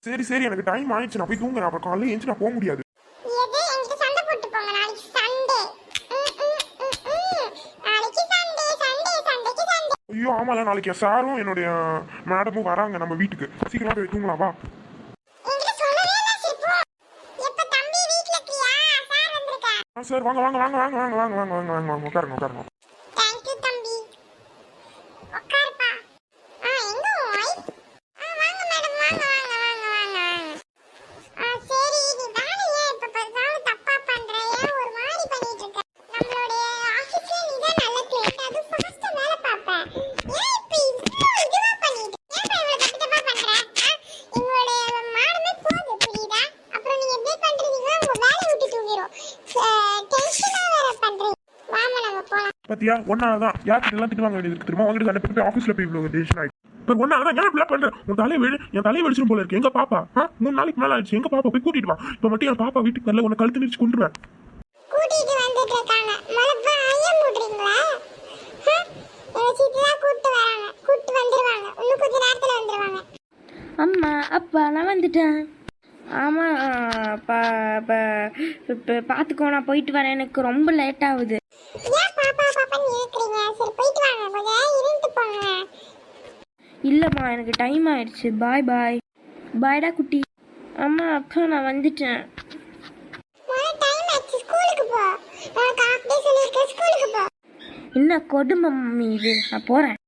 சரி சரி, எனக்கு டைம் ஆயிடுச்சு, நான் போய் தூங்குறேன். அப்புறம் காலையில ஏஞ்சி நான் போக முடியாது. எது என்கிட்ட சண்டை போட்டு போங்க, நாளைக்கு சண்டே. நாளைக்கு சண்டே சண்டே சண்டைக்கு சண்டே. ஐயோ ஆமால, நாளைக்கு என் சாரும் என்னுடைய மேடமும் வராங்க நம்ம வீட்டுக்கு. சீக்கிரமா போய் தூங்கலாம் வா. என்கிட்ட சொல்லவே இல்ல சிப்பு. எப்ப தம்பி வீட்ல இருக்கியா? சார் வந்திருக்கா. சார் வாங்க வாங்க வாங்க வாங்க வாங்க வாங்க வாங்க வாங்க வாங்க வாங்க உட்காருங்க உட்காருங்க. Thank you தம்பி. உட்காருப்பா. எங்க வைஃப்? வாங்க மேடம், வாங்க வாங்க வாங்க வாங்க வாங்க. சரி, நீ வேலையை எப்ப பார்த்தாலும் தப்பா பண்ற, ஏன் ஒரு மாதிரி பண்ணிட்டு இருக்க? நம்மளுடைய ஆபீஸ்ல நீ தான் நல்ல கிளைண்ட், அது ஃபாஸ்டா வேலை பார்ப்ப. ஏன் இப்ப இவ்ளோ இதுவா பண்ணிட்டு? ஏன் இவ்வளவு தப்பு தப்பா பண்ற? எங்களுடைய மேடமே போகுது, புரியுதா? அப்புறம் நீங்க எப்படி பண்றீங்க? உங்க வேலையை விட்டு தூங்கிரும். டென்ஷனா வேற பண்றீங்க. வாங்க நம்ம போலாம். பாத்தியா, ஒன்னாலதான் யார்கிட்ட எல்லாம் திட்டு வாங்க வேண்டியது இருக்கு தெரியுமா? உங்ககிட்ட சண்டை போய் ஆஃபீஸ்ல போய் இவ்வளவு டென்ஷன் ஆயிடுச்சு. இப்போ ஒன்னாலதான் ஏன் இப்படிலாம் பண்றேன்? உன் தலையை விழு, என் தலையை வெடிச்சிடும் போல இருக்கு. எங்க பாப்பா 3 நாளைக்கு மேல ஆயிடுச்சு. எங்க பாப்பா போய் கூட்டிட்டு வா. இப்போ மட்டும் என் பாப்பா வீட்டுக்கு வரல, உன்னை கழுத்து நிறுத்தி கொண்டுருவேன். கூட்டிட்டு வந்துட்டு இருக்காங்க. மலப்பா ஐயா மூடுறீங்களா? எங்க சீட்டுல கூட்டு வராங்க, கூட்டு வந்துருவாங்க. இன்னும் கொஞ்ச நேரத்துல வந்துருவாங்க. அம்மா அப்பா நான் வந்துட்டேன். ஆமாம் பார்த்துக்கோ, நான் போயிட்டு வரேன், எனக்கு ரொம்ப லேட் ஆகுது. ஏன் பாப்பா பாப்பான்னு இருக்கிறீங்க? சரி போயிட்டு வாங்க, கொஞ்ச நேரம் இருந்துட்டு போங்க. இல்லைம்மா, எனக்கு டைம் ஆயிடுச்சு. பாய் பாய். பாய்டா குட்டி. அம்மா அப்பா நான் வந்துட்டேன். டைம் ஆச்சு, ஸ்கூலுக்கு போ. உனக்கு ஹாஃப் டே சொல்லியிருக்கேன், ஸ்கூலுக்கு போ. என்ன கொடுமை மம்மி இது, நான் போகிறேன்.